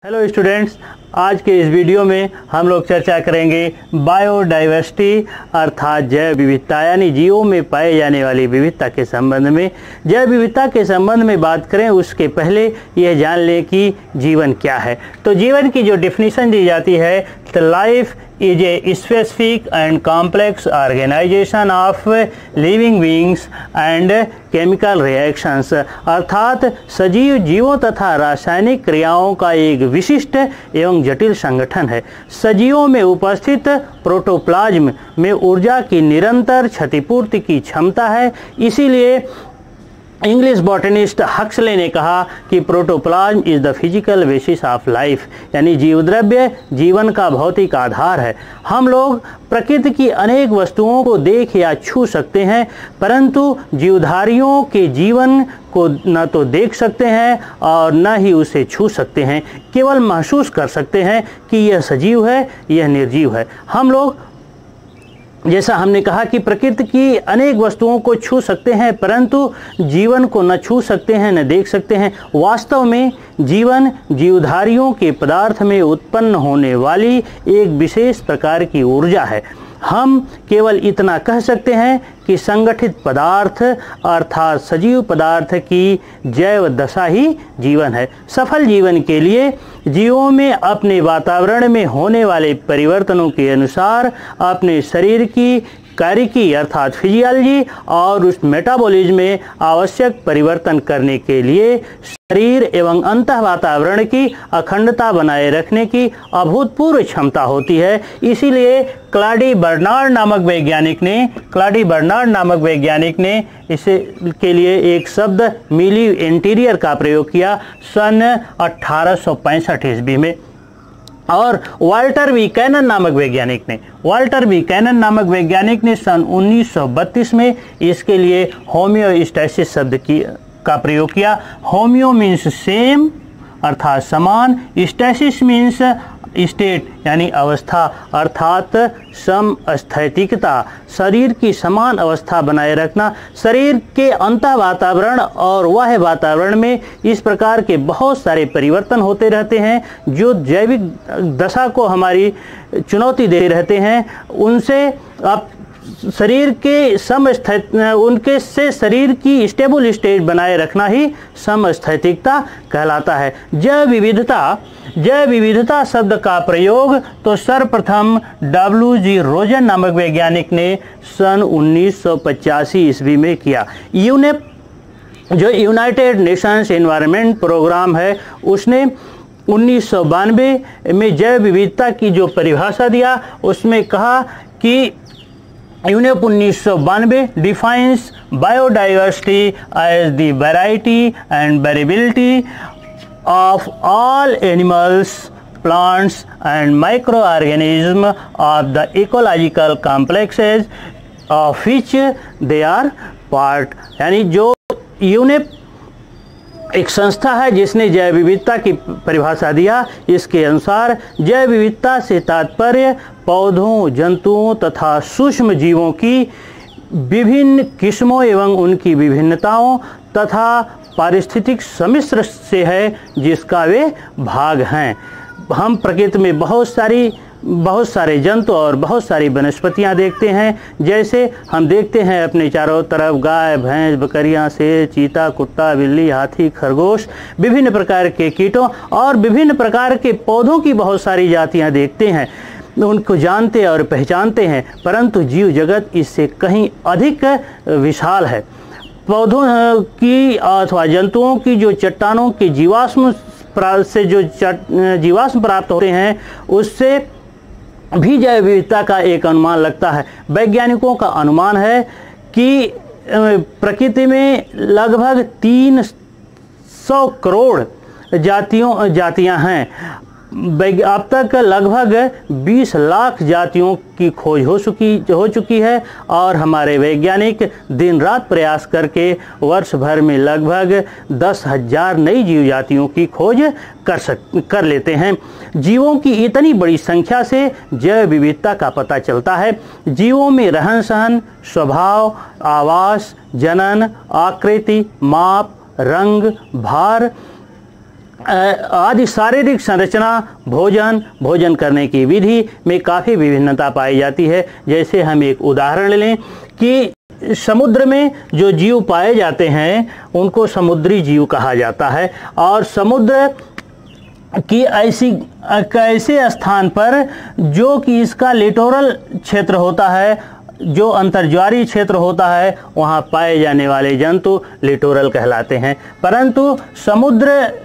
Hello students, आज के इस वीडियो में हम लोग चर्चा करेंगे बायोडाइवर्सिटी अर्थात जैव विविधता यानी जीवों में पाए जाने वाली विविधता के संबंध में। जैव विविधता के संबंध में बात करें उसके पहले यह जान लें कि जीवन क्या है। तो जीवन की जो डिफिनीशन दी जाती है, the life is a specific and complex organization of living beings and chemical reactions, अर्थात सजीव जीवों तथा रासायनिक क्रियाओं का एक विशिष्ट एवं जटिल संगठन है। सजीवों में उपस्थित प्रोटोप्लाज्म में ऊर्जा की निरंतर क्षतिपूर्ति की क्षमता है। इसीलिए इंग्लिश बॉटनिस्ट हक्सले ने कहा कि protoplasm is the physical basis of life, यानी जीवद्रव्य जीवन का भौतिक आधार है। हम लोग प्रकृति की अनेक वस्तुओं को देख या छू सकते हैं, परंतु जीवधारियों के जीवन को न तो देख सकते हैं और न ही उसे छू सकते हैं, केवल महसूस कर सकते हैं कि यह सजीव है, यह निर्जीव है। हम लोग, जैसा हमने कहा कि प्रकृति की अनेक वस्तुओं को छू सकते हैं, परंतु जीवन को न छू सकते हैं न देख सकते हैं। वास्तव में जीवन जीवधारियों के पदार्थ में उत्पन्न होने वाली एक विशेष प्रकार की ऊर्जा है। हम केवल इतना कह सकते हैं कि संगठित पदार्थ अर्थात सजीव पदार्थ की जैव दशा ही जीवन है। सफल जीवन के लिए जीवों में अपने वातावरण में होने वाले परिवर्तनों के अनुसार अपने शरीर की कार्यकी अर्थात फिजियोलॉजी और उस मेटाबॉलिज्म में आवश्यक परिवर्तन करने के लिए शरीर एवं अंतः वातावरण की अखंडता बनाए रखने की अभूतपूर्व क्षमता होती है। इसीलिए क्लाडी बर्नार्ड नामक वैज्ञानिक ने इसे के लिए एक शब्द मिली इंटीरियर का प्रयोग किया सन 1865 ईस्वी में। और वाल्टर बी कैनन नामक वैज्ञानिक ने सन 1932 में इसके लिए होम्योस्टैसिस शब्द का प्रयोग किया। होम्यो मीन्स सेम अर्थात समान, स्टैसिस मीन्स स्टेट यानी अवस्था अर्थात समस्थैतिकता, शरीर की समान अवस्था बनाए रखना। शरीर के अंतः वातावरण और बाह्य वातावरण में इस प्रकार के बहुत सारे परिवर्तन होते रहते हैं जो जैविक दशा को हमारी चुनौती दे रहते हैं। उनसे आप शरीर के उनके से शरीर की स्टेबल स्टेट बनाए रखना ही समस्थैतिकता कहलाता है। जैव विविधता शब्द का प्रयोग तो सर्वप्रथम W.G. रोजन नामक वैज्ञानिक ने सन 1985 ईस्वी में किया। यूनेप जो यूनाइटेड नेशंस एनवायरनमेंट प्रोग्राम है, उसने 1992 में जैव विविधता की जो परिभाषा दिया उसमें कहा कि UNEP 1992 defines biodiversity as the variety and variability of all animals, plants and microorganisms of the ecological complexes of which they are part। यानी जो यूनेप एक संस्था है जिसने जैव विविधता की परिभाषा दिया, इसके अनुसार जैव विविधता से तात्पर्य पौधों, जंतुओं तथा सूक्ष्म जीवों की विभिन्न किस्मों एवं उनकी विभिन्नताओं तथा पारिस्थितिक सम्मिश्र से है जिसका वे भाग हैं। हम प्रकृति में बहुत सारे जंतु और बहुत सारी वनस्पतियां देखते हैं। जैसे हम देखते हैं अपने चारों तरफ गाय, भैंस, बकरियां, शेर, चीता, कुत्ता, बिल्ली, हाथी, खरगोश, विभिन्न प्रकार के कीटों और विभिन्न प्रकार के पौधों की बहुत सारी जातियां देखते हैं, उनको जानते और पहचानते हैं। परंतु जीव जगत इससे कहीं अधिक विशाल है। पौधों की अथवा जंतुओं की जो चट्टानों के जीवाश्म प्राप्त होते हैं, उससे भी जैव विविधता का एक अनुमान लगता है। वैज्ञानिकों का अनुमान है कि प्रकृति में लगभग 300 करोड़ जातियां हैं। अब तक लगभग 20 लाख जातियों की खोज हो चुकी है और हमारे वैज्ञानिक दिन रात प्रयास करके वर्ष भर में लगभग 10,000 नई जीव जातियों की खोज कर लेते हैं। जीवों की इतनी बड़ी संख्या से जैव विविधता का पता चलता है। जीवों में रहन सहन, स्वभाव, आवास, जनन, आकृति, माप, रंग, भार आदि शारीरिक संरचना, भोजन करने की विधि में काफ़ी विभिन्नता पाई जाती है। जैसे हम एक उदाहरण लें कि समुद्र में जो जीव पाए जाते हैं उनको समुद्री जीव कहा जाता है, और समुद्र कि ऐसे स्थान पर जो कि इसका लिटोरल क्षेत्र होता है, जो अंतर्ज्वारीय क्षेत्र होता है, वहाँ पाए जाने वाले जंतु लिटोरल कहलाते हैं। परंतु समुद्र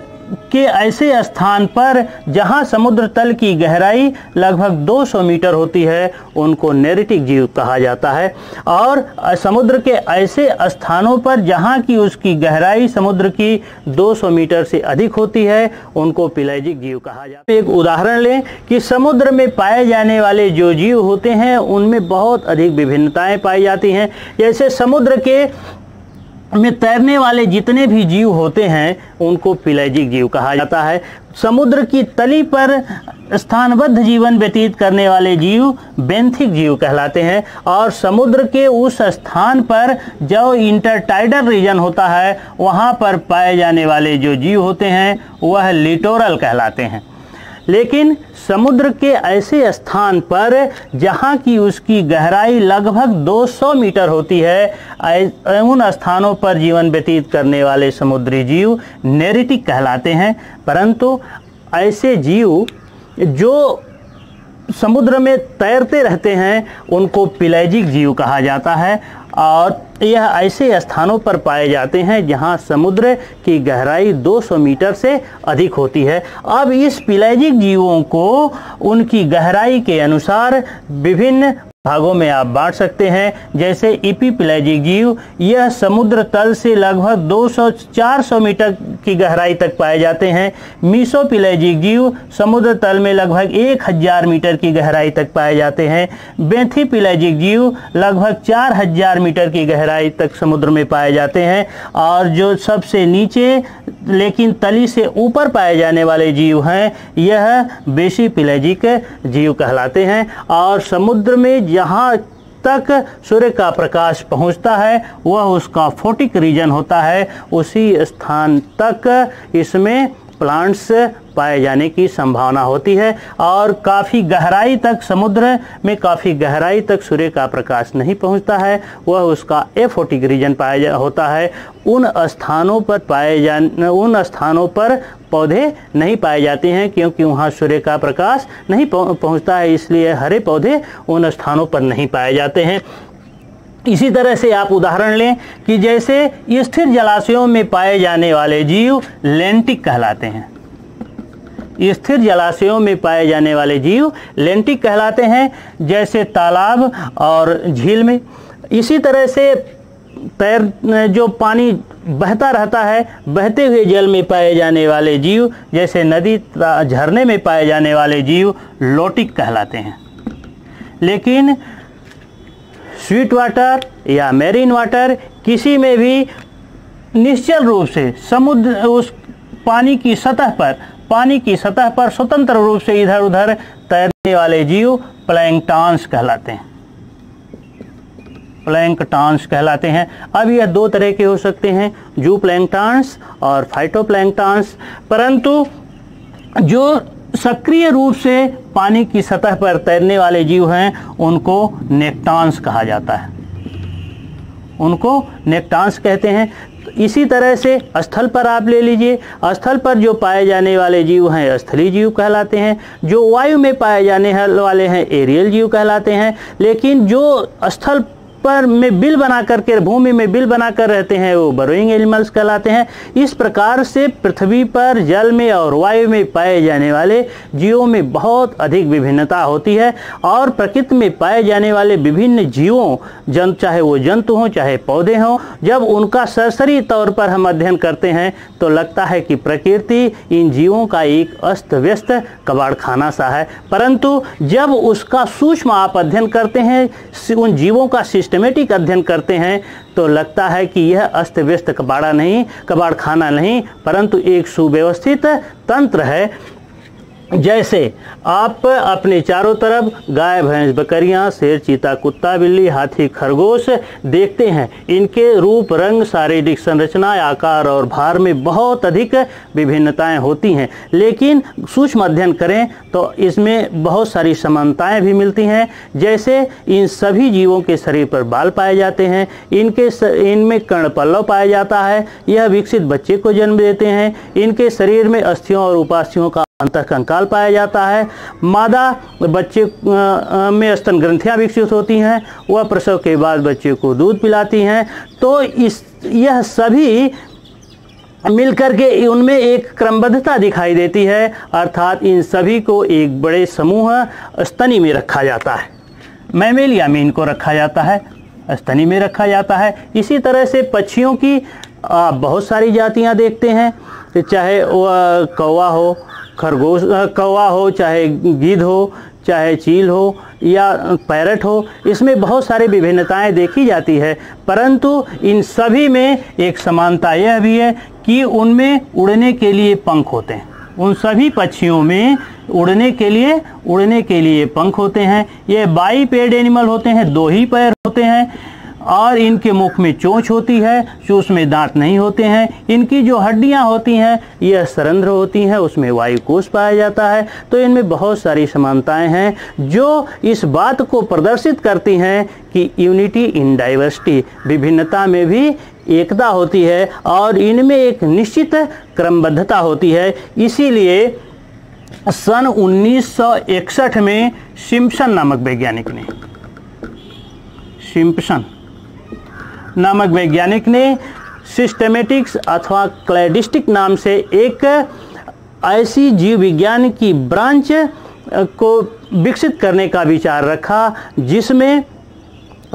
के ऐसे स्थान पर जहाँ समुद्र तल की गहराई लगभग 200 मीटर होती है उनको नेरिटिक जीव कहा जाता है, और समुद्र के ऐसे स्थानों पर जहाँ की उसकी गहराई समुद्र की 200 मीटर से अधिक होती है उनको पेलाजिक जीव कहा जाता है। एक उदाहरण लें कि समुद्र में पाए जाने वाले जो जीव होते हैं उनमें बहुत अधिक विभिन्नताएं पाई जाती हैं। जैसे समुद्र के में तैरने वाले जितने भी जीव होते हैं उनको पेलाजिक जीव कहा जाता है। समुद्र की तली पर स्थानबद्ध जीवन व्यतीत करने वाले जीव बेंथिक जीव कहलाते हैं, और समुद्र के उस स्थान पर जो इंटरटाइडल रीजन होता है वहाँ पर पाए जाने वाले जो जीव होते हैं वह लिटोरल कहलाते हैं। लेकिन समुद्र के ऐसे स्थान पर जहाँ की उसकी गहराई लगभग 200 मीटर होती है उन स्थानों पर जीवन व्यतीत करने वाले समुद्री जीव नेरिटिक कहलाते हैं। परंतु ऐसे जीव जो समुद्र में तैरते रहते हैं उनको पेलाजिक जीव कहा जाता है, और यह ऐसे स्थानों पर पाए जाते हैं जहां समुद्र की गहराई 200 मीटर से अधिक होती है। अब इस पेलाजिक जीवों को उनकी गहराई के अनुसार विभिन्न भागों में आप बांट सकते हैं। जैसे इपीपेलाजिक जीव, यह समुद्र तल से लगभग 200-400 मीटर की गहराई तक पाए जाते हैं। मीसोपेलाजिक जीव समुद्र तल में लगभग 1000 मीटर की गहराई तक पाए जाते हैं। बेंथीपेलाजिक जीव लगभग 4000 मीटर की गहराई तक समुद्र में पाए जाते हैं। और जो सबसे नीचे लेकिन तली से ऊपर पाए जाने वाले जीव हैं यह बेसिपेलाजिक जीव कहलाते हैं। और समुद्र में जहाँ तक सूर्य का प्रकाश पहुँचता है वह उसका फोटिक रीजन होता है, उसी स्थान तक इसमें प्लांट्स पाए जाने की संभावना होती है। और काफ़ी गहराई तक समुद्र में काफ़ी गहराई तक सूर्य का प्रकाश नहीं पहुंचता है, वह उसका एफोटिक रीजन होता है। उन स्थानों पर पौधे नहीं पाए जाते हैं क्योंकि वहाँ सूर्य का प्रकाश नहीं पहुंचता है, इसलिए हरे पौधे उन स्थानों पर नहीं पाए जाते हैं। इसी तरह से आप उदाहरण लें कि जैसे स्थिर जलाशयों में पाए जाने वाले जीव लेंटिक कहलाते हैं। स्थिर जलाशयों में पाए जाने वाले जीव लेंटिक कहलाते हैं, जैसे तालाब और झील में। इसी तरह से जो पानी बहता रहता है, बहते हुए जल में पाए जाने वाले जीव जैसे नदी झरने में पाए जाने वाले जीव लोटिक कहलाते हैं। लेकिन स्वीट वाटर या मैरीन वाटर किसी में भी निश्चल रूप से समुद्र उस पानी की सतह पर स्वतंत्र रूप से इधर उधर तैरने वाले जीव प्लैंक्टन्स कहलाते हैं। प्लैंक्टन्स कहलाते हैं। अब यह दो तरह के हो सकते हैं, जू प्लैंक्टन्स और फाइटोप्लैंक्टन्स। परंतु जो सक्रिय रूप से पानी की सतह पर तैरने वाले जीव हैं उनको नेक्टान्स कहा जाता है, उनको नेक्टान्स कहते हैं। इसी तरह से स्थल पर आप ले लीजिए, स्थल पर जो पाए जाने वाले जीव हैं स्थलीय जीव कहलाते हैं। जो वायु में पाए जाने वाले हैं एरियल जीव कहलाते हैं। लेकिन जो स्थल पर में बिल बना करके भूमि में बिल बनाकर रहते हैं वो बरोइंग एनिमल्स कहलाते हैं। इस प्रकार से पृथ्वी पर जल में और वायु में पाए जाने वाले जीवों में बहुत अधिक विभिन्नता होती है, और प्रकृति में पाए जाने वाले विभिन्न जीवों चाहे वो जंतु हों चाहे पौधे हों, जब उनका सरसरी तौर पर हम अध्ययन करते हैं तो लगता है कि प्रकृति इन जीवों का एक अस्त व्यस्त कबाड़खाना सा है। परंतु जब उसका सूक्ष्म आप अध्ययन करते हैं, उन जीवों का सिस्टमेटिक अध्ययन करते हैं तो लगता है कि यह अस्त व्यस्त कबाड़खाना नहीं परंतु एक सुव्यवस्थित तंत्र है। जैसे आप अपने चारों तरफ गाय, भैंस, बकरियां, शेर, चीता, कुत्ता, बिल्ली, हाथी, खरगोश देखते हैं। इनके रूप, रंग, शारीरिक संरचना, आकार और भार में बहुत अधिक विभिन्नताएं होती हैं, लेकिन सूक्ष्म अध्ययन करें तो इसमें बहुत सारी समानताएं भी मिलती हैं। जैसे इन सभी जीवों के शरीर पर बाल पाए जाते हैं, इनमें कर्णपल्लव पाया जाता है, यह विकसित बच्चे को जन्म देते हैं। इनके शरीर में अस्थियों और उपास्थियों का अंतःकंकाल पाया जाता है। मादा बच्चे में स्तन ग्रंथियां विकसित होती हैं, वह प्रसव के बाद बच्चे को दूध पिलाती हैं। तो यह सभी मिलकर के उनमें एक क्रमबद्धता दिखाई देती है, अर्थात इन सभी को एक बड़े समूह स्तनी में रखा जाता है। मैमेलिया में इनको रखा जाता है, स्तनी में रखा जाता है। इसी तरह से पक्षियों की आप बहुत सारी जातियां देखते हैं, चाहे वह कौवा हो, खरगोश कौवा हो, चाहे गिद्ध हो, चाहे चील हो या पैरट हो, इसमें बहुत सारी विभिन्नताएं देखी जाती है। परंतु इन सभी में एक समानता यह भी है कि उनमें उड़ने के लिए पंख होते हैं। उन सभी पक्षियों में उड़ने के लिए पंख होते हैं। ये बाईपेड एनिमल होते हैं, दो ही पैर होते हैं और इनके मुख में चोंच होती है, चूस में दांत नहीं होते हैं। इनकी जो हड्डियां होती हैं यह सरंध्र होती हैं, उसमें वायुकोश पाया जाता है। तो इनमें बहुत सारी समानताएं हैं जो इस बात को प्रदर्शित करती हैं कि यूनिटी इन डाइवर्सिटी, विभिन्नता में भी एकता होती है और इनमें एक निश्चित क्रमबद्धता होती है। इसीलिए सन 1961 में सिम्पसन नामक वैज्ञानिक ने सिस्टेमेटिक्स अथवा क्लैडिस्टिक नाम से एक ऐसी जीव विज्ञान की ब्रांच को विकसित करने का विचार रखा, जिसमें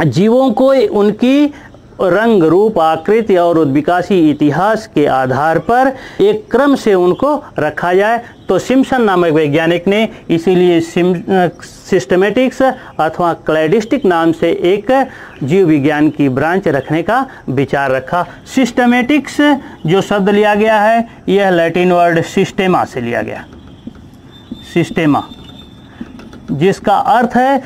जीवों को उनकी रंग, रूप, आकृति और विकासी इतिहास के आधार पर एक क्रम से उनको रखा जाए। तो सिम्पसन नामक वैज्ञानिक ने इसीलिए सिस्टेमेटिक्स अथवा क्लैडिस्टिक नाम से एक जीव विज्ञान की ब्रांच रखने का विचार रखा। सिस्टेमेटिक्स जो शब्द लिया गया है यह लैटिन वर्ड सिस्टेमा से लिया गया, सिस्टेमा, जिसका अर्थ है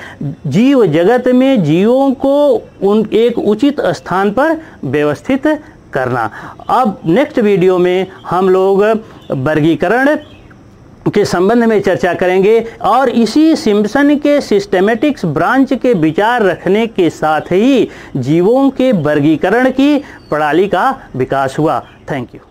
जीव जगत में जीवों को एक उचित स्थान पर व्यवस्थित करना। अब नेक्स्ट वीडियो में हम लोग वर्गीकरण के संबंध में चर्चा करेंगे और इसी सिम्पसन के सिस्टेमेटिक्स ब्रांच के विचार रखने के साथ ही जीवों के वर्गीकरण की प्रणाली का विकास हुआ। Thank you.